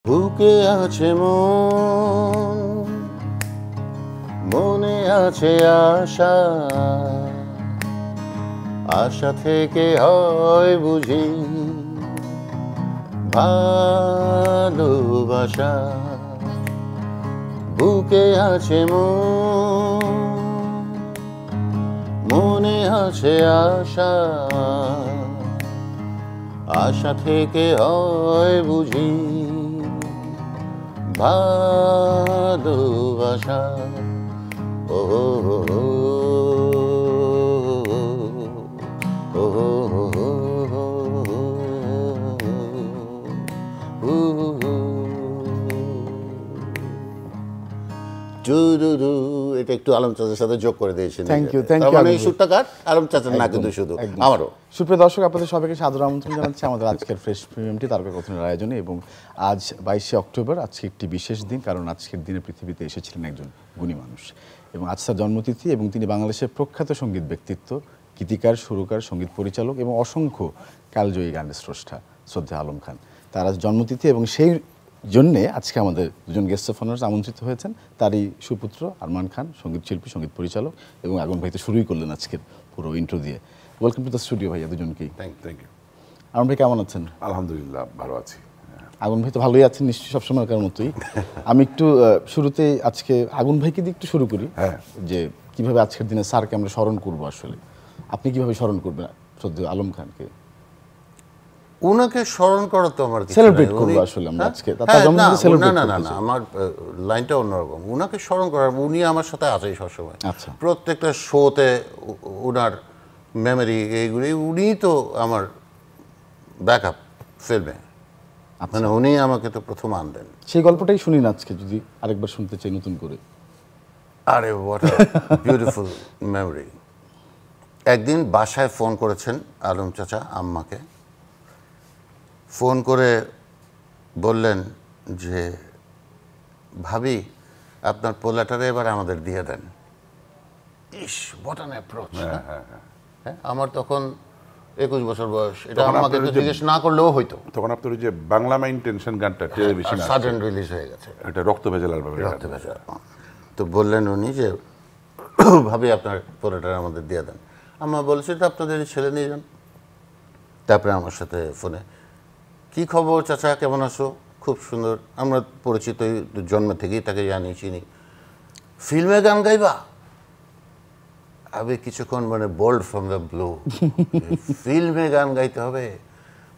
বুকে আছে মন, মনে আছে আশা, আশা থেকে হয় বুঝি ভালোবাসা। বুকে আছে মন, মনে আছে আশা, আশা থেকে হয় বুঝি ভালোবাসা। ও এটা একটু আলম চাচার সাথে যোগ করে দিয়েছি। থ্যাংক ইউ এই সুরটা কার আলম চাচার না কিন্তু শুধু আমারও। সুপ্রিয় দর্শক, আপনাদের সবাইকে সাদর আমন্ত্রণ জানাচ্ছি আমাদের আজকের ফ্রেশ প্রিমিয়ামটি তারকাকথনের আয়োজনে। এবং আজ 22শে অক্টোবর, আজকে একটি বিশেষ দিন, কারণ আজকের দিনে পৃথিবীতে এসেছিলেন একজন গুণী মানুষ এবং আজ তার জন্মতিথি। এবং তিনি বাংলাদেশের প্রখ্যাত সঙ্গীত ব্যক্তিত্ব, গীতিকার, সুরকার, সঙ্গীত পরিচালক এবং অসংখ্য কালজয়ী গানের স্রষ্টা শ্রদ্ধেয় আলম খান। তার আজ জন্মতিথি এবং সেই জন্যে আজকে আমাদের দুজন গেস্ট অফ অনার্স আমন্ত্রিত হয়েছেন। তারই সুপুত্র আরমান খান, সঙ্গীত শিল্পী, সঙ্গীত পরিচালক, এবং আগুন ভাই তো শুরুই করলেন আজকের পুরো ইন্ট্রো দিয়ে। ওয়েলকাম টু দ্য স্টুডিও ভাইয়া দুজনকেই। Thank you. আরমান ভাই কেমন আছেন? আলহামদুলিল্লাহ ভালো আছি। আগুন ভাই তো ভালোই আছেন নিশ্চয়ই, সবসময়কার মতোই। আমি একটু শুরুতে আজকে আগুন ভাইকে দিয়ে একটু শুরু করি, যে কিভাবে আজকের দিনে স্যারকে আমরা স্মরণ করবো। আসলে আপনি কিভাবে স্মরণ করবেন শ্রদ্ধেয় আলম খানকে? উনাকে স্মরণ করা তো আমার সেলিব্রেট করব আসলে আমরা আজকে তার জন্মদিন সেলিব্রেট না না না, আমার লাইনটা অন্যরকম। উনাকে স্মরণ করার, উনি আমার সাথে আছেই সবসময়। আচ্ছা, প্রত্যেকটা শোতে উনার মেমোরি এইগুলি, উনি তো আমার ব্যাকআপ ফিল্মে, মানে উনি আমাকে তো প্রথম আনলেন। সেই গল্পটাই শুনি না আজকে, যদি আরেকবার শুনতে চাই নতুন করে। আরে হোয়াট আ বিউটিফুল মেমোরি। একদিন বাসায় ফোন করেছেন আলম চাচা আম্মাকে, ফোন করে বললেন যে ভাবি আপনার পোলাটারে এবার আমাদের দিয়ে দেন। ইস, হোয়াট অ্যান অ্যাপ্রোচ। আমার তখন 21 বছর বয়স। এটা আমাকে তো জিজ্ঞেস না করলেও হয়তো। তখন আপনার যে বাংলা মাইন টেনশন গানটা টেলিভিশনে সাডেন রিলিজ হয়ে গেছে, এটা রক্ত ভেজাল অ্যালবামে। রক্ত ভেজাল। তো বললেন উনি যে ভাবি আপনার পোলাটারে আমাদের দিয়ে দেন। আম্মা বলেছে তো আপনাদের ছেলে নিয়ে যান। তারপরে আমার সাথে ফোনে, কি খবর চাচা, কেমন আছো? খুব সুন্দর, আমরা পরিচিত জন্ম থেকেই, তাকে জানি, চিনি। ফিল্মে গান গাইবা? আমি কিছুক্ষণ মানে বোল্ড ফ্রম দ্য ব্লু, ফিল্মে গান গাইতে হবে,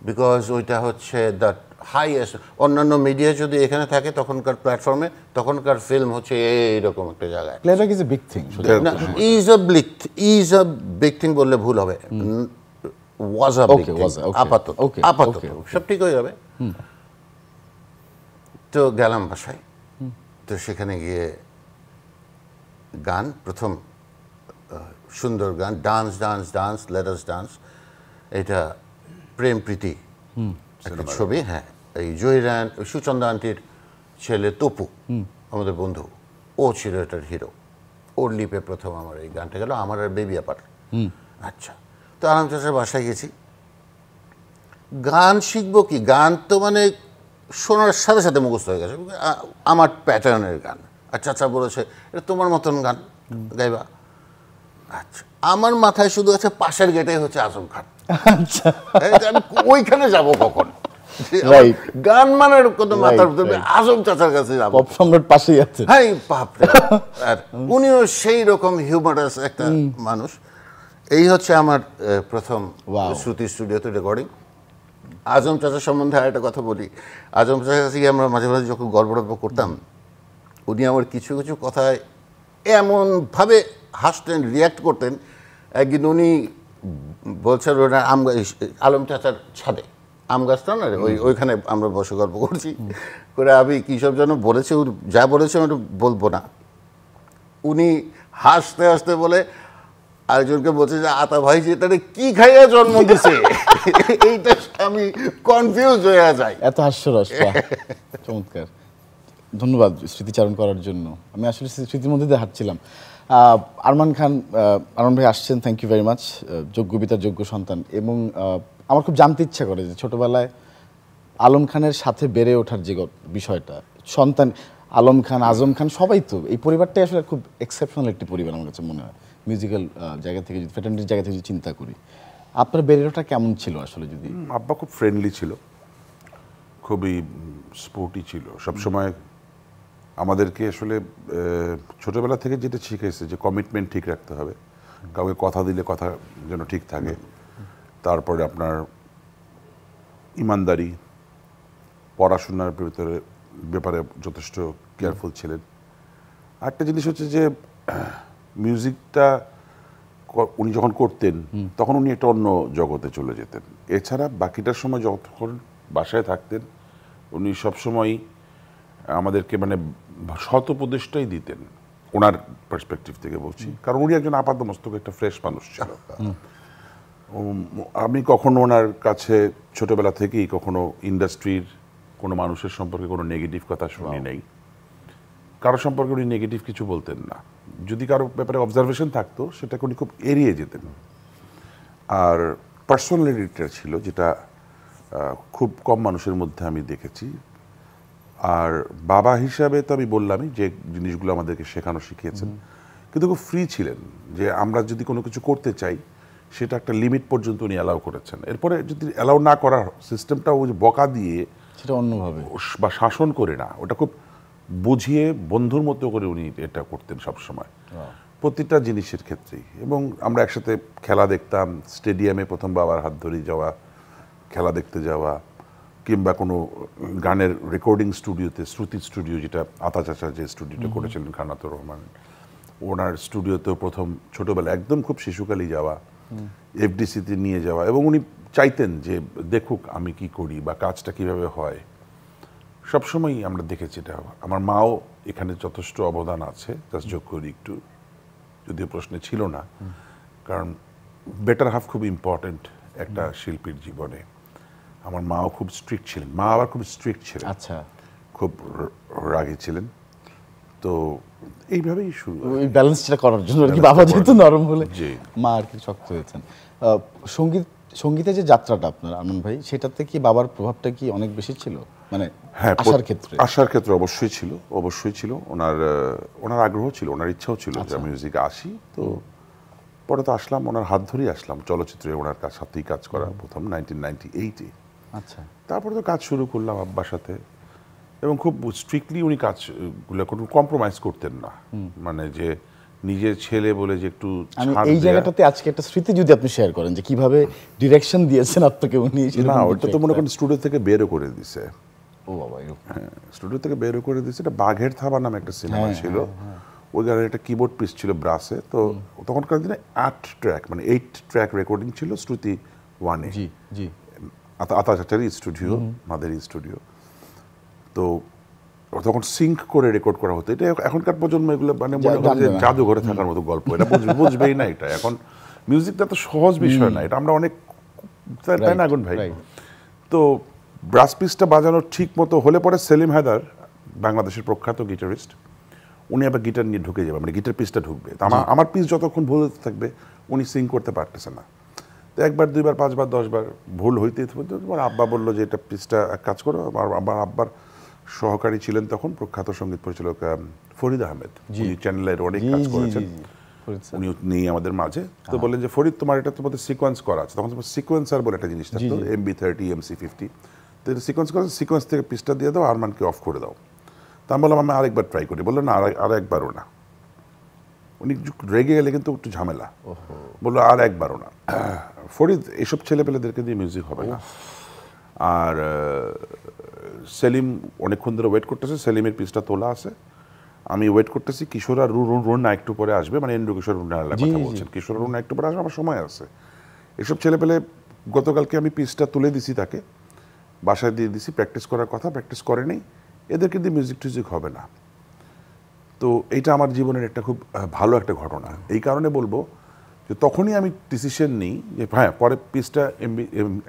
বিকজ ওইটা হচ্ছে দ্য হাইয়েস্ট। অন্যান্য মিডিয়া যদি এখানে থাকে তখনকার প্ল্যাটফর্মে, তখনকার ফিল্ম হচ্ছে এইরকম একটা জায়গায়। Playback is a big thing. Is a big thing বললে ভুল হবে। আপাতত সব ঠিক হয়ে যাবে। তো গেলাম বাসায়, তো সেখানে গিয়ে গান, প্রথম সুন্দর গান, dance dance dance let us dance. এটা প্রেম প্রীতি একটা ছবি। হ্যাঁ, এই জয়রান, সুচন্দা আন্টির ছেলে তপু, আমাদের বন্ধু, ও ছিল এটার হিরো। ওর লিপে প্রথম আমার এই গানটা গেল, আমার আর বেবি আপার। আচ্ছা, তো আলম চাচার বাসায় গেছি, গান শিখবো কি, গান তো মানে শোনার সাথে সাথে মুখস্থ হয়ে গেছে আমার প্যাটার্নের গান। আর চাচা বলেছে এটা তোমার মতন গান গাইবা। আচ্ছা, আমার মাথায় শুধু আছে পাশের গেটে হচ্ছে আজম খান। আচ্ছা, আমি ওইখানে যাব কখন? গান মানে কোনো মাথার ভিতরে আজম চাচার কাছে যাবো, পপ সম্রাট পাশেই আছে। হ্যাঁ বাপরে। আর উনিও সেই রকম হিউমারাস একটা মানুষ। এই হচ্ছে আমার প্রথম শ্রুতি স্টুডিওতে রেকর্ডিং। আজম চাচার সম্বন্ধে আর একটা কথা বলি। আজম চাচার কাছে আমরা মাঝে মাঝে যখন গল্প করতাম, উনি আমার কিছু কিছু কথায় এমনভাবে হাসতেন, রিয়াক্ট করতেন। একদিন উনি বলছেন ওটা আলম চাচার ছাদে আম গাছটা না, ওইখানে আমরা বসে গল্প করছি করে, আমি কী সব যেন বলেছে, যা বলেছে আমি বলবো না। উনি হাসতে হাসতে বলে আরেকজনকে বলছে যে আতা ভাই যে তাদের কি খাইয়া জন্ম দিছে। এইটা আমি কনফিউজ হয়ে যাই। এত হাস্যরস, চমৎকার। ধন্যবাদ স্মৃতিচারণ করার জন্য। আমি আসলে স্মৃতির মধ্যে দিয়ে হাঁটছিলাম। আরমান খান, আরমান ভাই আসছেন, থ্যাংক ইউ ভেরি মাচ। যোগ্য পিতার যোগ্য সন্তান। এবং আমার খুব জানতে ইচ্ছা করে যে ছোটবেলায় আলম খানের সাথে বেড়ে ওঠার যে বিষয়টা, সন্তান আলম খান, আজম খান সবাই তো, এই পরিবারটাই আসলে খুব এক্সেপশনাল একটি পরিবার আমার কাছে মনে হয়, মিউজিক্যাল জায়গা থেকে যদি, ফ্যাটার্নিটির জায়গা থেকে যদি চিন্তা করি। আপনার বেড়ে ওঠা কেমন ছিল আসলে? যদি আব্বা খুব ফ্রেন্ডলি ছিল, খুবই স্পোর্টি ছিল, সবসময় আমাদেরকে আসলে ছোটবেলা থেকে যেটা শিখেছে যে কমিটমেন্ট ঠিক রাখতে হবে, কাউকে কথা দিলে কথা যেন ঠিক থাকে, তারপরে আপনার ইমানদারি, পড়াশোনার ব্যাপারে যথেষ্ট কেয়ারফুল ছিলেন। আরেকটা জিনিস হচ্ছে যে মিউজিকটা উনি যখন করতেন তখন উনি একটা অন্য জগতে চলে যেতেন, এছাড়া বাকিটার সময় যতক্ষণ বাসায় থাকতেন উনি সবসময় আমাদেরকে মানে শত উপদেশটাই দিতেন, ওনার পার্সপেক্টিভ থেকে বলছি, কারণ উনি একজন আপাতমস্তক একটা ফ্রেশ মানুষ ছিল। আমি কখনো ওনার কাছে ছোটবেলা থেকেই কখনো ইন্ডাস্ট্রির কোনো মানুষের সম্পর্কে কোনো নেগেটিভ কথা শুনি নাই, কারো সম্পর্কে উনি নেগেটিভ কিছু বলতেন না, যদি কারো ব্যাপারে অবজারভেশন থাকতো সেটাকে উনি খুব এড়িয়ে যেতেন। আর পার্সোনালিটিটা ছিল যেটা খুব কম মানুষের মধ্যে আমি দেখেছি। আর বাবা হিসাবে তো আমি বললামই যে জিনিসগুলো আমাদেরকে শেখানো শিখিয়েছেন, কিন্তু খুব ফ্রি ছিলেন, যে আমরা যদি কোনো কিছু করতে চাই সেটা একটা লিমিট পর্যন্ত উনি অ্যালাউ করেছেন, এরপরে যদি অ্যালাউ না করার সিস্টেমটা ওই যে বকা দিয়ে সেটা অন্যভাবে বা শাসন করে না, ওটা খুব বুঝিয়ে বন্ধুর মতো করে উনি এটা করতেন সবসময় প্রতিটা জিনিসের ক্ষেত্রেই। এবং আমরা একসাথে খেলা দেখতাম, স্টেডিয়ামে প্রথম বাবার হাত ধরে যাওয়া, খেলা দেখতে যাওয়া, কিংবা কোনো গানের রেকর্ডিং স্টুডিওতে, শ্রুতি স্টুডিও যেটা আতা চাচা যে স্টুডিওটা করেছিলেন খানাতুর রহমান, ওনার স্টুডিওতেও প্রথম ছোটোবেলা একদম খুব শিশুকালেই যাওয়া, এফডিসিতে নিয়ে যাওয়া, এবং উনি চাইতেন যে দেখুক আমি কি করি বা কাজটা কিভাবে হয়, সবসময়ই আমরা দেখেছি এটা। আমার মাও এখানে যথেষ্ট অবদান আছে, জাস্ট যোগ করি একটু, যদিও প্রশ্নে ছিল না, কারণ বেটার হাফ খুব ইম্পর্টেন্ট একটা শিল্পীর জীবনে। আমার মাও খুব স্ট্রিক্ট ছিলেন, মা আবার খুব স্ট্রিক্ট ছিলেন, আচ্ছা, খুব রাগী ছিলেন, তো এইভাবেই শুরু। ওই ব্যালেন্সটা করার জন্য আর কি, বাবা যেহেতু নরম হলে মা আর কি শক্ত হয়েছেন। সঙ্গীতের যে যাত্রাটা আপনার আনন্দ ভাই, সেটাতে কি বাবার প্রভাবটা কি অনেক বেশি ছিল, মানে হ্যাঁ আসার ক্ষেত্রে? অবশ্যই ছিল। ওনার আগ্রহ ছিল, ওনার ইচ্ছাও ছিল যে মিউজিকে আসি, তো পরে তো আসলাম, ওনার হাত ধরেই আসলাম চলচ্চিত্রে, ওনার সাথেই কাজ করা প্রথম 1998-এ। আচ্ছা, তারপরে তো কাজ শুরু করলাম আব্বার সাথে, এবং খুব স্ট্রিক্টলি উনি কাজগুলো কোনো কম্প্রোমাইজ করতেন না, মানে যে নিজের ছেলে বলে যে একটু আমি এই জায়গাটাতে আজকে একটা স্মৃতি যদি আপনি শেয়ার করেন যে কিভাবে ডিরেকশন দিয়েছেন আপনাকে উনি। না, ওটা তো মনে করেন স্টুডিও থেকে বেরও করে দিছে। ও বাবা, হ্যাঁ, স্টুডিও থেকে বেরও করে দিছে। এটা বাঘের থাবা নামে একটা সিনেমা ছিল, ওই গানের একটা কিবোর্ড পিস ছিল ব্রাসে, তো তখনকার দিনে 8 ট্র্যাক মানে 8 ট্র্যাক রেকর্ডিং ছিল শ্রুতি 1-এ। জি জি, আতা চাচারই স্টুডিও, মাদেরই স্টুডিও, তো তখন সিঙ্ক করে রেকর্ড করা হতো। এটা এখনকার প্রজন্ম এগুলো মানে মনে করে যে জাদুঘরে থাকার মতো গল্প, এটা বুঝবেই না। এটা এখন মিউজিকটা তো সহজ বিষয় না, এটা আমরা অনেক, তাই না আগুন ভাই? তো ব্রাস পিসটা বাজানো ঠিক মতো হলে পরে সেলিম হায়দার, বাংলাদেশের প্রখ্যাত গিটারিস্ট, উনি আবার গিটার নিয়ে ঢুকে যাবে, মানে গিটার পিসটা ঢুকবে, আমার পিস যতক্ষণ ভুল হতে থাকবে উনি সিং করতে পারতেছে না। তো 1 বার 2 বার 5 বার 10 বার ভুল হইতেই থাকবে। আব্বা বললো যে এটা পিসটা এক কাজ করো, আব্বার সহকারী ছিলেন তখন প্রখ্যাত সঙ্গীত পরিচালক ফরিদ আহমেদ, উনি চ্যানেলের অনেক কাজ করেছেন, উনি নেই আমাদের মাঝে। তো বললেন যে ফরিদ, তোমার এটা তোমাদের সিকোয়েন্স করা আছে, তখন তোমার সিকোয়েন্সার বলে একটা জিনিস থাকতো, MB30 MC50, তো এটা সিকোয়েন্স করে, সিকোয়েন্স থেকে পিসটা দিয়ে দাও, আরমানকে অফ করে দাও। তা আমি বললাম আমি আরেকবার ট্রাই করি, বললো না আর একবারও না। উনি রেগে গেলে কিন্তু একটু ঝামেলা, বললো আর একবারও না, ফরিদ এসব ছেলেপেলেদেরকে দিয়ে মিউজিক হবে না। আর সেলিম অনেকক্ষণ ধরে ওয়েট করতেছে, সেলিমের পিসটা তোলা আছে, আমি ওয়েট করতেছি, কিশোর আর রুনা একটু পরে আসবে, মানে ইন্দ্র কিশোর রুনার কথা বলছেন, কিশোর রুনা একটু পরে আসবে, আমার সময় আছে। এসব ছেলেপেলে, গতকালকে আমি পিসটা তুলে দিছি তাকে, বাসায় দিয়ে দিছি, প্র্যাকটিস করার কথা, প্র্যাকটিস করে নেই, এদেরকে দিয়ে মিউজিক টিউজিক হবে না। তো এইটা আমার জীবনের একটা খুব ভালো একটা ঘটনা। এই কারণে বলবো যে তখনই আমি ডিসিশন নিই যে হ্যাঁ, পরে পিসটা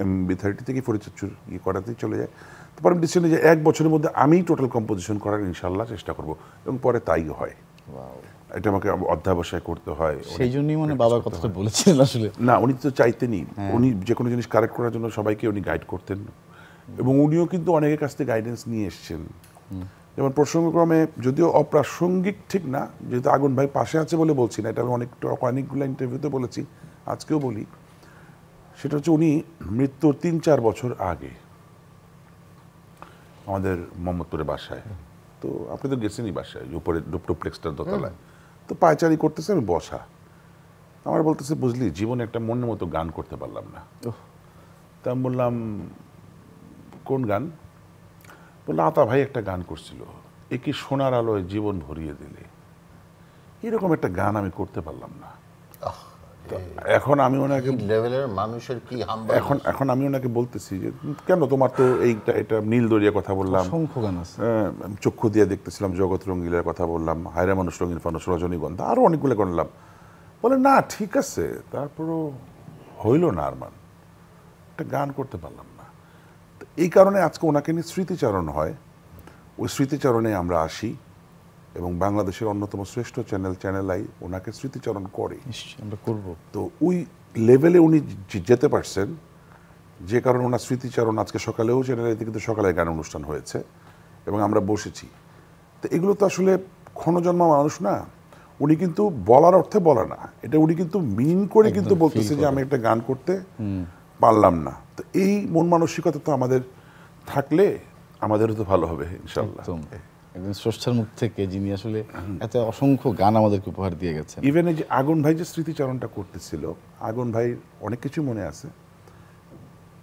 MB30 থেকে ফরিদচুর করাতেই চলে যায়। তারপর আমি ডিসিশন নিই যে 1 বছরের মধ্যে আমি টোটাল কম্পোজিশন করার ইনশাল্লাহ চেষ্টা করব, এবং পরে তাই হয়। এটা আমাকে অধ্যাবসায় করতে হয়, সেই জন্যই মানে বাবার কথাটা বলেছিলেন আসলে। না, উনি তো চাইতেনই, উনি যে কোনো জিনিস কারেক্ট করার জন্য সবাইকে উনি গাইড করতেন, এবং উনিও কিন্তু অনেকের কাছ থেকে গাইডেন্স নিয়ে এসছেন। যেমন প্রসঙ্গক্রমে, যদিও অপ্রাসঙ্গিক ঠিক না, যেহেতু আগুন ভাই পাশে আছে বলে বলছি না, এটা আমি অনেকগুলো ইন্টারভিউতে বলেছি, আজকেও বলি, সেটা হচ্ছে উনি মৃত্যুর 3-4 বছর আগে আমাদের মোহাম্মদপুরের বাসায়, তো আপনি তো গেছেনই বাসায়, উপরে ডুপ্লেক্সটার দোতলায়, তো পায়চারি করতেছে, আমি বসা, আমার বলতেছে বুঝলি জীবনে একটা মনের মতো গান করতে পারলাম না। তা আমি বললাম কোন গান? বললো আতা ভাই একটা গান করছিল, এ কি সোনার আলোয় জীবন ভরিয়ে দিলে, এরকম একটা গান আমি করতে পারলাম না। এখন আমি ওনাকে লেভেলের মানুষের কি এখন আমি ওনাকে বলতেছি যে কেন তোমার তো এটা নীল দরিয়া কথা বললাম, চক্ষু দিয়ে দেখতেছিলাম, জগৎ রঙ্গিলার কথা বললাম, হায়রা মানুষ রঙিন ফানুষ, রজনীগন্ধা, আরো অনেকগুলো করলাম। বলে না ঠিক আছে, তারপরও হইল না, আর একটা গান করতে পারলাম না। তো এই কারণে আজকে ওনাকে নিয়ে স্মৃতিচারণ হয়, ওই স্মৃতিচারণে আমরা আসি এবং বাংলাদেশের অন্যতম শ্রেষ্ঠ চ্যানেল আই ওনাকে স্মৃতিচারণ করে, আমরা করব। তো ওই লেভেলে উনি যেতে পারছেন, যে কারণে ওনার স্মৃতিচারণ আজকে সকালেও চ্যানেল আইতে কিন্তু সকালে গান অনুষ্ঠান হয়েছে এবং আমরা বসেছি। তো এগুলো তো আসলে ক্ষণজন্মা মানুষ না, উনি কিন্তু বলার অর্থে বলা না, এটা উনি কিন্তু মিন করে কিন্তু বলতেছে যে আমি একটা গান করতে পারলাম না। তো এই মন মানসিকতা তো আমাদের থাকলে আমাদেরও তো ভালো হবে ইনশাআল্লাহ। একদম স্রষ্টার মুখ থেকে যিনি আসলে এত অসংখ্য গান আমাদেরকে উপহার দিয়ে গেছেন। ইভেন এই যে আগুন ভাই যে স্মৃতিচারণটা করতেছিল, আগুন ভাই অনেক কিছু মনে আছে।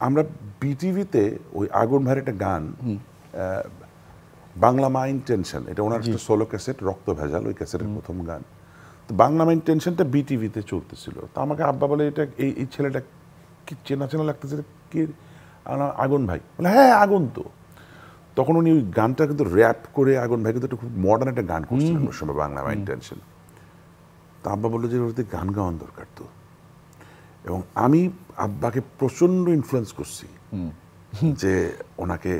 আমরা বিটিভিতে ওই আগুন ভাইয়ের একটা গান, বাংলা মাইন্ড টেনশন, এটা ওনার একটা সোলো ক্যাসেট, রক্ত ভেজাল, ওই ক্যাসেটের প্রথম গান। তো বাংলা মাইন্ড টেনশনটা বিটিভিতে চলতেছিল। তো আমাকে আব্বা বলে এটা এই ছেলেটা কি চেনা চেনা লাগতেছে, কি আগুন ভাই? বলে হ্যাঁ আগুন তো। তখন উনি ওই গানটা কিন্তু র্যাপ করে, আগুন ভাই কিন্তু খুব মডার্ন একটা গান করছিলেন ওই সময়, বাংলা মাইন্ড টেনশন। তা আব্বা বললো যে ওতে গান গাওয়ান দরকার তো, এবং আমি আব্বাকে প্রচন্ড ইনফ্লুয়েন্স করছি যে ওনাকে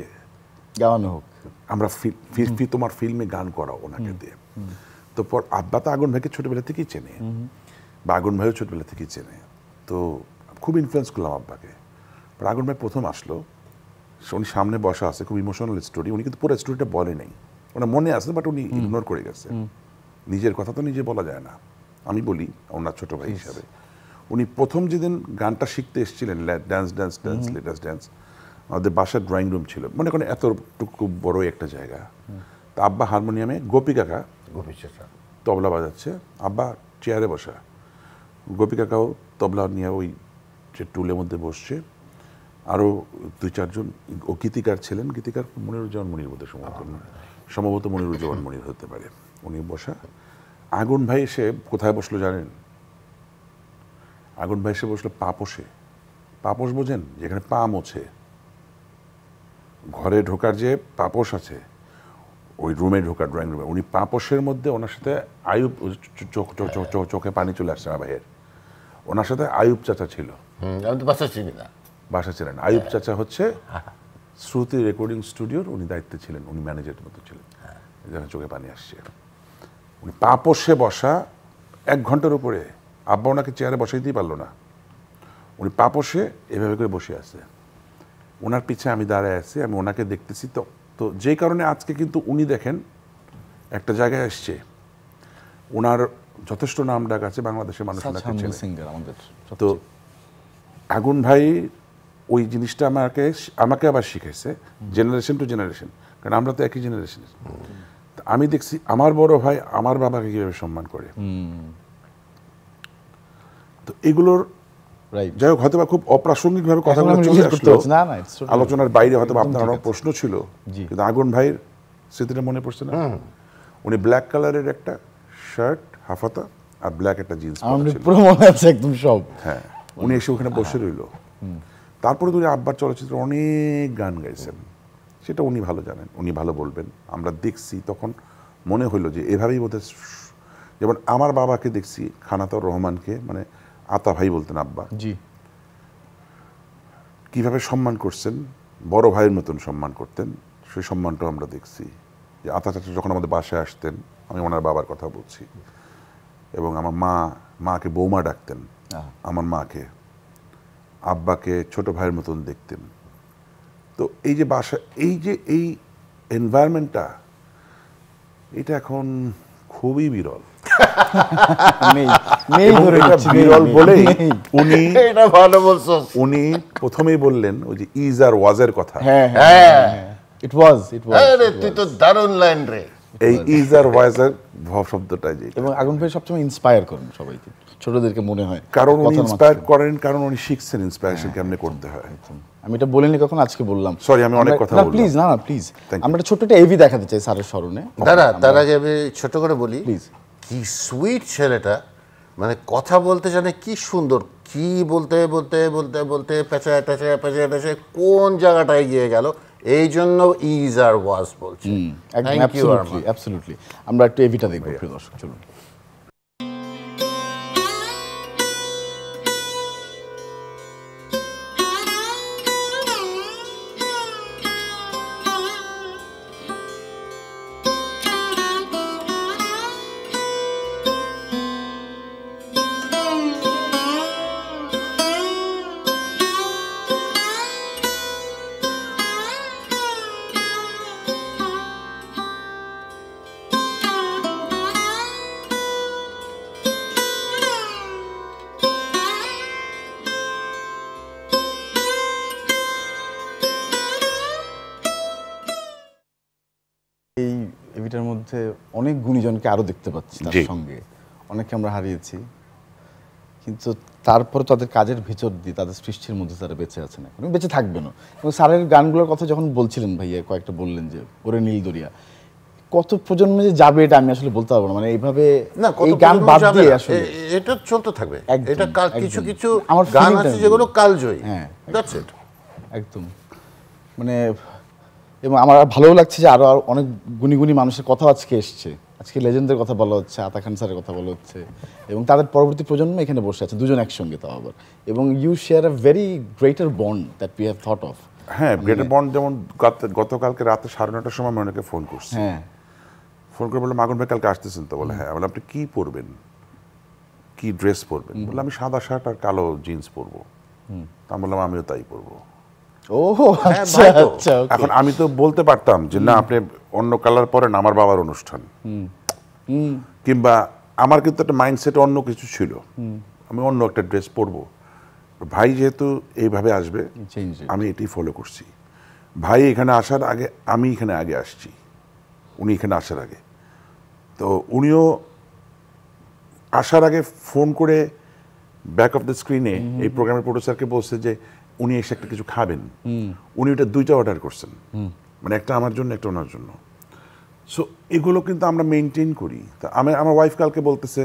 গাওয়ানো হোক, আমরা তোমার ফিল্মে গান করাও ওনাকে দিয়ে। তো পর আব্বা তো আগুন ভাইকে ছোটবেলা থেকেই চেনে, বা আগুন ভাইও ছোটবেলা থেকেই চেনে, তো খুব ইনফ্লুয়েন্স করলাম আব্বাকে। আগুন ভাই প্রথম আসলো, উনি সামনে বসা আছে, খুব ইমোশনাল স্টোরি, উনি কিন্তু পুরো স্টোরিটা বলে নাই, ওনার মনে আছে বাট উনি ইগনোর করে গেছে। নিজের কথা তো নিজে বলা যায় না, আমি বলি ওনার ছোট ভাই হিসাবে। উনি প্রথম যেদিন গানটা শিখতে এসেছিলেন, dance dance dance latest dance, আমাদের বাসার ড্রয়িং রুম ছিল, মনে করেন এতটুকু বড় একটা জায়গা। তা আব্বা হারমোনিয়ামে, গোপী কাকা তবলা বাজাচ্ছে, আব্বা চেয়ারে বসা, গোপী কাকাও তবলা নিয়ে ওই যে টুলের মধ্যে বসছে, আরও 2-4 জন ও গীতিকার ছিলেন, গীতিকার মনিরুজ্জামান মনির বোধ সম্ভবত মনিরুজ্জামান মনির হতে পারে, উনি বসা। আগুন ভাই এসে কোথায় বসলো জানেন? আগুন ভাই এসে বসলো পাপোশে। পাপোশ বোঝেন? যেখানে পা মোছে, ঘরে ঢোকার যে পাপোশ আছে, ওই রুমে ঢোকার, ড্রয়িং রুমে, উনি পাপোশের মধ্যে ওনার সাথে আয়ুব, চোখে পানি চলে আসছে আমার ভাইয়ের, ওনার সাথে আয়ুব চাচা ছিল। আমি তো বাসা চিনি না, বাসা ছিলেন। আয়ুব চাচা হচ্ছে শ্রুতি রেকর্ডিং স্টুডিওর উনি দায়িত্বে ছিলেন, উনি ম্যানেজারের মতো ছিলেন, যেখানে চোখে পানি আসছে। উনি পাপোশে বসা 1 ঘন্টার উপরে, আব্বা ওনাকে চেয়ারে বসাইতেই পারলো না, উনি পাপোশে এভাবে করে বসে আছে, ওনার পিছে আমি দাঁড়ায় আছি, আমি ওনাকে দেখতেছি। তো যে কারণে আজকে কিন্তু উনি দেখেন একটা জায়গায় আসছে, ওনার যথেষ্ট নাম ডাক আছে, বাংলাদেশের মানুষ ওনাকে চেনে। তো আগুন ভাই ওই জিনিসটা আমাকে আবার শিখেছে, জেনারেশন টু জেনারেশন, কারণ আমরা তো একই জেনারেশন। আমি দেখছি আমার বড় ভাই আমার বাবাকে কিভাবে সম্মান করে। তো এগুলোর যাই হোক, হয়তো খুব অপ্রাসঙ্গিক ভাবে কথা চলে আসলো, আলোচনার বাইরে হয়তো আপনার অনেক প্রশ্ন ছিল, কিন্তু আগুন ভাইয়ের স্মৃতিটা মনে পড়ছে না? উনি ব্ল্যাক কালারের একটা শার্ট, হাফাতা, আর ব্ল্যাক একটা জিন্স, একদম সব। হ্যাঁ, উনি এসে ওখানে বসে রইল। তারপরে উনি আব্বার চলচ্চিত্রে অনেক গান গাইছেন, সেটা উনি ভালো জানেন, উনি ভালো বলবেন। আমরা দেখছি, তখন মনে হইলো যে এভাবেই বোধহয়, যেমন আমার বাবাকে দেখছি, খানাতুর রহমানকে, মানে আতা ভাই বলতেন আব্বা, জি, কিভাবে সম্মান করছেন, বড় ভাইয়ের মতন সম্মান করতেন, সেই সম্মানটাও আমরা দেখছি। যে আতা চাচা যখন আমাদের বাসায় আসতেন, আমি ওনার বাবার কথা বলছি, এবং আমার মাকে বৌমা ডাকতেন, আমার মাকে, আব্বাকে ছোট ভাইয়ের মতন দেখতেন, তো এই যে বাসা, এই এনভায়রনমেন্টটা, এটা এখন খুবই বিরল। বিরল বলেই উনি প্রথমেই বললেন ওই যে ইজ আর ওয়াজের কথা। ইট ওয়াজ তুই তো দারুণ লাইন রে। এই ইজ আর ওয়াজের শব্দটা যে, এবং আগুন ভাই সবসময় ইন্সপায়ার করেন সবাইকে, ছোটদেরকে মনে হয় কারণ উনি ইন্সপায়ার করেন, কারণ উনি শিখছেন ইন্সপায়ারেশন কেমনে করতে হয়। আমি এটা বলিনি কখন, আজকে বললাম। সরি, আমি অনেক কথা বললাম। প্লিজ, না প্লিজ, আমরা একটা ছোট্ট একটা এভি দেখাতে চাই স্যারের স্মরণে। দাদা তার আগে আমি ছোট করে বলি, কি সুইট ছেলেটা, মানে কথা বলতে জানে কি সুন্দর, কি বলতে বলতে বলতে বলতে পেঁচায় পেঁচায় পেঁচায় পেঁচায় কোন জায়গাটায় গিয়ে গেল, এই জন্য ইজ আর ওয়াজ বলছি। অ্যাবসলিউটলি। আমরা একটু এভিটা দেখব প্রিয় দর্শক, চলুন। এটার মধ্যে অনেক গুণীজনকে আরো দেখতে পাচ্ছি তার সঙ্গে, অনেককে আমরা হারিয়েছি, কিন্তু তারপর তাদের কাজের ভিতর দিয়ে তাদের সৃষ্টির মধ্যে তারা বেঁচে আছেন, এখন বেঁচে থাকবেন। এবং স্যারের গানগুলোর কথা যখন বলছিলেন ভাইয়া, কয়েকটা বললেন যে ওরে নীল দরিয়া, কত প্রজন্মে যে যাবে এটা আমি আসলে বলতে পারবো না, মানে এইভাবে না, এই গান বাদ দিয়ে আসলে এটা চলতে থাকবে। এটা কাল কিছু কিছু আমার গান আছে যেগুলো কালজয়ী। হ্যাঁ, দ্যাটস ইট, একদম। মানে এবং আমার ভালোও লাগছে যে আরো অনেক গুণী গুণী মানুষের কথা আজকে এসছে, আজকে লেজেন্ডদের কথা বলা হচ্ছে, আতা খান স্যারের কথা বলা হচ্ছে, এবং তাদের পরবর্তী প্রজন্ম এখানে বসে আছে, দুজন একসঙ্গে তাও আবার। এবং you share a very greater bond that we have thought of. হ্যাঁ, গ্রেটার বন্ড। যেমন গতকালকে রাতে 9:30টার সময় আমি ওনাকে ফোন করছি। হ্যাঁ, ফোন করে বললাম, আগুন ভাই কালকে আসতেছেন তো? বলে হ্যাঁ। বলে আপনি কি পরবেন, কি ড্রেস পরবেন? বললাম আমি সাদা শার্ট আর কালো জিন্স পরবো। তা বললাম আমিও তাই পরবো। এখন আমি তো বলতে পারতাম যে না, আপনি অন্য কালার পরেন, আমার বাবার অনুষ্ঠান, কিংবা আমার কিন্তু একটা মাইন্ডসেট অন্য কিছু ছিল, আমি অন্য একটা ড্রেস পরবো। ভাই যেহেতু এইভাবে আসবে, আমি এটাই ফলো করছি। ভাই এখানে আসার আগে আমি এখানে আগে আসছি, উনি এখানে আসার আগে। তো উনিও আসার আগে ফোন করে ব্যাক অফ দ্য স্ক্রিনে এই প্রোগ্রামের প্রোডিউসারকে বলছে যে উনি এসে একটা কিছু খাবেন। উনি ওটা 2টা অর্ডার করছেন, মানে একটা আমার জন্য, একটা ওনার জন্য। সো এগুলো কিন্তু আমরা মেনটেন করি। তা আমার ওয়াইফ কালকে বলতেছে,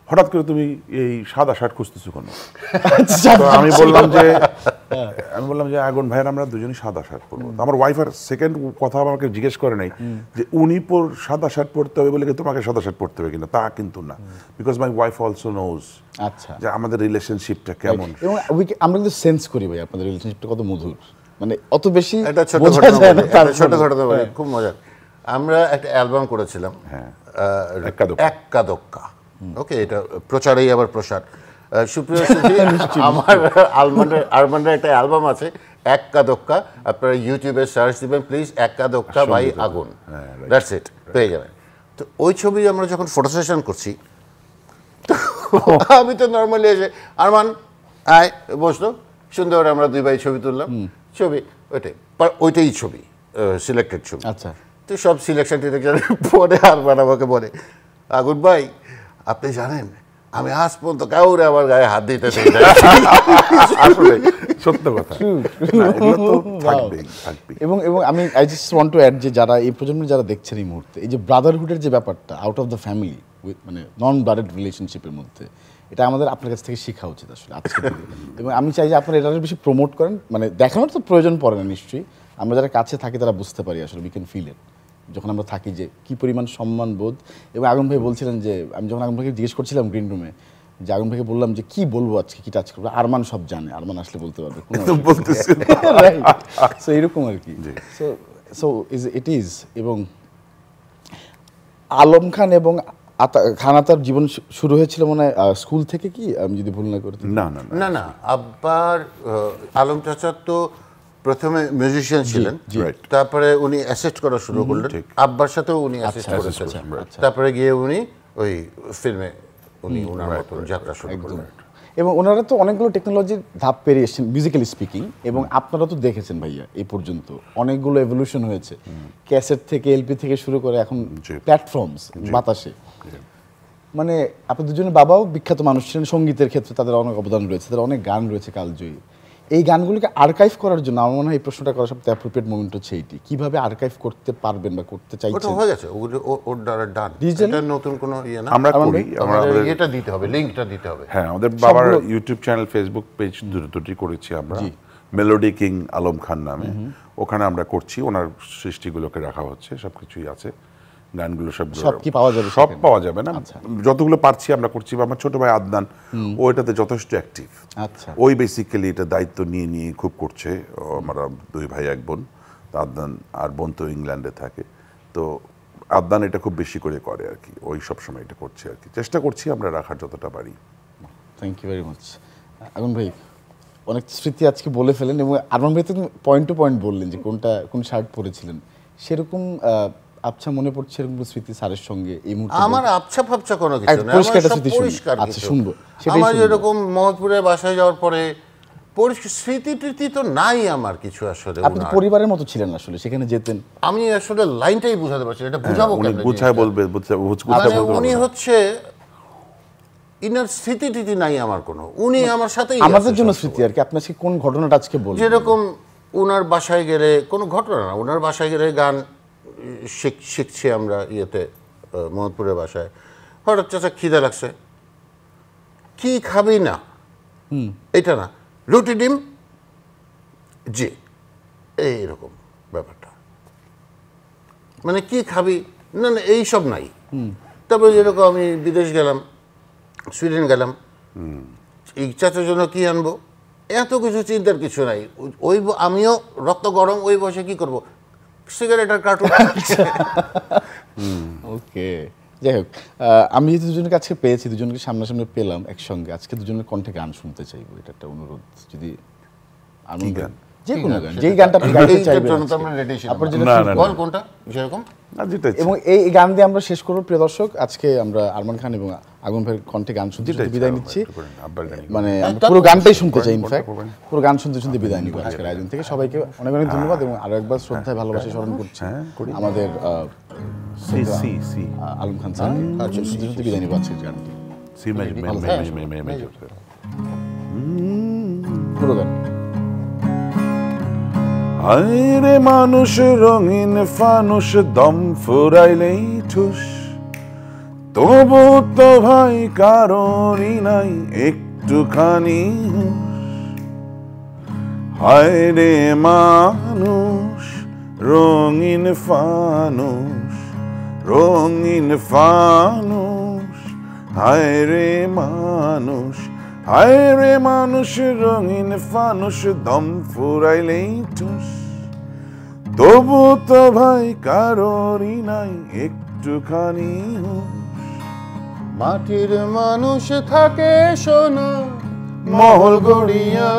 হঠাৎ করে তুমি এই সাদা শার্ট খুঁজতেছো কেন? আমি বললাম যে আগুন ভাইয়ের আমরা দুজনই সাদা শার্ট পরবো। আমার ওয়াইফ আর সেকেন্ড কথা আমাকে জিজ্ঞেস করে নাই যে উনি সাদা শার্ট পরতে হবে বলে তোমাকে সাদা শার্ট পরতে হবে কিনা, তা কিন্তু না। Because my wife also knows যে আমাদের রিলেশনশিপটা কেমন। এবং আমরা কিন্তু সেন্স করি ভাই আপনাদের রিলেশনশিপটা কত মধুর, মানে অত বেশি। একটা ছোট ঘটনা বলি, খুব মজার। আমরা একটা অ্যালবাম করেছিলাম, এক্কা দোক্কা। ওকে, এটা প্রচারেই আবার প্রসার। সুপ্রিয় আমার আরমান্ডের একটা অ্যালবাম আছে এক্কা দোক্কা, আপনারা ইউটিউবে সার্চ দিবেন প্লিজ, এক্কা দোক্কা বাই আগুন, দ্যাটস ইট, পেয়ে যাবেন। তো ওই ছবি আমরা যখন ফটো সেশন করছি, আমি তো নর্মালি এসে আরমান আয় বসলো, সুন্দর আমরা দুই ভাই ছবি তুললাম, ছবি ওইটাই ছবি, সিলেক্টেড ছবি। আচ্ছা, তো সব সিলেকশন টিলেকশন পরে আরমান আমাকে বলে, আগুন ভাই আপনি জানেন আমি আজ পর্যন্ত কাউরে আমার গায়ে হাত দিতে চাই না। আসলে সত্য কথা। এবং আমি I just want to add যে যারা এই প্রজন্মের যারা দেখছেন এই মুহূর্তে, এই যে ব্রাদারহুডের যে ব্যাপারটা আউট অফ দ্য ফ্যামিলি, মানে নন ব্লাডেড রিলেশনশিপের মধ্যে, এটা আমাদের আপনার কাছ থেকে শেখা উচিত আসলে আজকে। এবং আমি চাই যে আপনারা এটা বেশি প্রমোট করেন, মানে দেখানোর তো প্রয়োজন পড়ে না নিশ্চয়ই, আমরা যারা কাছে থাকি তারা বুঝতে পারি আসলে, উই ক্যান ফিল ইট যখন আমরা থাকি যে কি পরিমাণ সম্মান বোধ। এবং আগুন ভাই বলছিলেন যে, আমি যখন আগুন ভাইকে জিজ্ঞেস করছিলাম গ্রিন রুমে, যে আগুন ভাইকে বললাম যে কি বলবো আজকে, কি টাচ করবো, আরমান সব জানে, আরমান আসলে বলতে পারবে, সো এইরকম আর কি। So it is. এবং আলম খান এবং খানাতার জীবন শুরু হয়েছিল মনে হয় স্কুল থেকে, কি আমি যদি ভুল না করি? না না না না, আব্বার আলম চাচার তো প্রথমে মিউজিশিয়ান ছিলেন, তারপরে উনি অ্যাসিস্ট করা শুরু করলেন, আব্বার সাথেও উনি অ্যাসিস্ট করেছেন, তারপরে গিয়ে উনি ওই ফিল্মে উনি ওনার মতন যাত্রা শুরু করলেন। এবং ওনারা তো অনেকগুলো টেকনোলজির ধাপ পেরিয়ে এসেছেন মিউজিক্যালি স্পিকিং, এবং আপনারা তো দেখেছেন ভাইয়া এই পর্যন্ত অনেকগুলো এভলিউশন হয়েছে, ক্যাসেট থেকে এলপি থেকে শুরু করে এখন প্ল্যাটফর্মস বাতাসে। মানে আপনি দুজনের বাবাও বিখ্যাত মানুষ ছিলেন সঙ্গীতের ক্ষেত্রে, তাদের অনেক অবদান রয়েছে, তাদের অনেক গান রয়েছে কালজয়ী। এই গানগুলোকে আর্কাইভ করার জন্য আমার মনে হয় এই প্রশ্নটা করা সবচেয়ে অ্যাপ্রোপ্রিয়েট মোমেন্ট হচ্ছে এইটি, কিভাবে আর্কাইভ করতে পারবেন বা করতে চাইছেন। ওটা হয়ে গেছে, ওর দ্বারা ডান, এটা নতুন কোনো ইয়ে না। আমরা করি, আমাদের এটা দিতে হবে, লিংকটা দিতে হবে। হ্যাঁ, আমাদের বাবার ইউটিউব চ্যানেল, ফেসবুক পেজ দুটি করেছি আমরা, মেলোডি কিং আলম খান নামে। ওখানে আমরা করছি, ওনার সৃষ্টিগুলোকে রাখা হচ্ছে, সবকিছুই আছে, গানগুলো সব কি পাওয়া যাবে? সব পাওয়া যাবে না, যতগুলো পারছি আমরা করছি। আমার ছোট ভাই আদনান, ও এটাতে যথেষ্ট অ্যাক্টিভ। আচ্ছা, ওই বেসিক্যালি এটা দায়িত্ব নিয়ে নিয়ে খুব করছে। আমরা 2 ভাই 1 বোন, আদনান আর বোন তো ইংল্যান্ডে থাকে, তো আদনান এটা খুব বেশি করে করে আর কি, ওই সব সময় এটা করছে আর কি, চেষ্টা করছি আমরা রাখার যতটা পারি। Thank you very much. আগুন ভাই অনেক স্মৃতি আজকে বলে ফেলেন, এবং আরমান ভাই তো পয়েন্ট টু পয়েন্ট বললেন যে কোন শার্ট পরেছিলেন, সেরকম আচ্ছা মনে পড়ছে এরকম স্মৃতি স্যারের সঙ্গে এই মুহূর্তে? আমার আবছা ফাবছা কোনো কিছু না, পরিষ্কার স্মৃতি পরিষ্কার। আচ্ছা শুনবো। আমার যেরকম মোহাম্মদপুরে বাসায় যাওয়ার পরে পরিষ্কার স্মৃতি টৃতি তো নাই আমার কিছু আসলে। আপনি পরিবারের মতো ছিলেন আসলে, সেখানে যেতেন। আমি আসলে লাইনটাই বুঝাতে পারছি, এটা বুঝাবো কেন? বুঝায় বলবে, উনি হচ্ছে ইনার স্মৃতি টৃতি নাই আমার কোনো, উনি আমার সাথেই আমাদের জন্য স্মৃতি আর কি। আপনার কোন ঘটনাটা আজকে বলবেন? যেরকম উনার বাসায় গেলে, কোনো ঘটনা না, উনার বাসায় গেলে গান শিখছি আমরা ইয়েতে মোহাম্মদপুরের বাসায়, হঠাৎ চাচা খিদে লাগছে, কি খাবি না, এটা না, রুটি ডিম, জি, এইরকম ব্যাপারটা, মানে কি খাবি না, না এইসব নাই। তারপরে যেরকম আমি বিদেশ গেলাম, সুইডেন গেলাম, এই চাচার জন্য কি আনবো, এত কিছু চিন্তার কিছু নাই। ওই আমিও রক্ত গরম, ওই বয়সে কি করবো, সিগারেটের কার্টুন। ওকে, যাই হোক, আমি যেহেতু দুজনকে আজকে পেয়েছি, দুজনকে সামনাসামনি পেলাম একসঙ্গে, আজকে দুজনের কণ্ঠে গান শুনতে চাইবো, এটা একটা অনুরোধ। যদি আমি গান, যে কোনো গান, যেই গানটা আপনি গাইতে চাইবেন, বল কোনটা যেরকম, এবং এই গান দিয়ে আমরা শেষ করবো। প্রিয় দর্শক, আজকে আমরা আরমান খান এবং আগুন ভাইয়ের কণ্ঠে গান শুনতে বিদায় নিচ্ছি। মানে পুরো গানটাই শুনতে চাই, ইনফ্যাক্ট পুরো গান শুনতে শুনতে বিদায় নিব আজকের আয়োজন থেকে। সবাইকে অনেক অনেক ধন্যবাদ, এবং আরো একবার শ্রদ্ধায় ভালোবাসা স্মরণ করছি আমাদের আলম খান স্যার। শুনতে শুনতে বিদায় নিব আজকের গানটি, পুরো গান। হায়রে মানুষ রঙিন ফানুষ, দম ফুরাইলেই ঠুস, তবু তো ভাই কারণই নাই একটুখানি হুঁশ। হায়রে মানুষ রঙিন ফানুষ, রঙিন ফানুষ, হায়রে মানুষ, হায়রে মানুষ রঙিন ফানুষ, দম ফুরাইলেই ঠুস, তবু তো ভাই কারোরই নাই একটুখানি হুঁশ। মাটির মানুষ থাকে সোনা মহল গড়িয়া,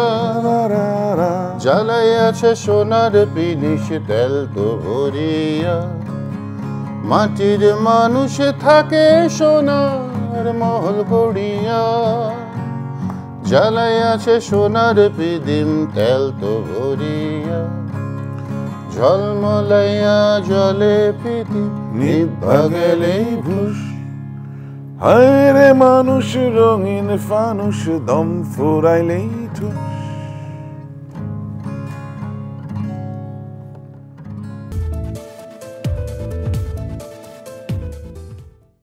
জ্বালাই আছে সোনার পিনিশ তেল তো ভরিয়া। মাটির মানুষ থাকে সোনার মহল গড়িয়া, জ্বালাই আছে সোনার পিদিম তেল তো ভরিয়া। ঝলমলাইয়া জলে পিদিম নিভা গেলেই ভুষ। হায়রে মানুষ রঙিন ফানুষ, দম ফুরাইলেই ঠুস,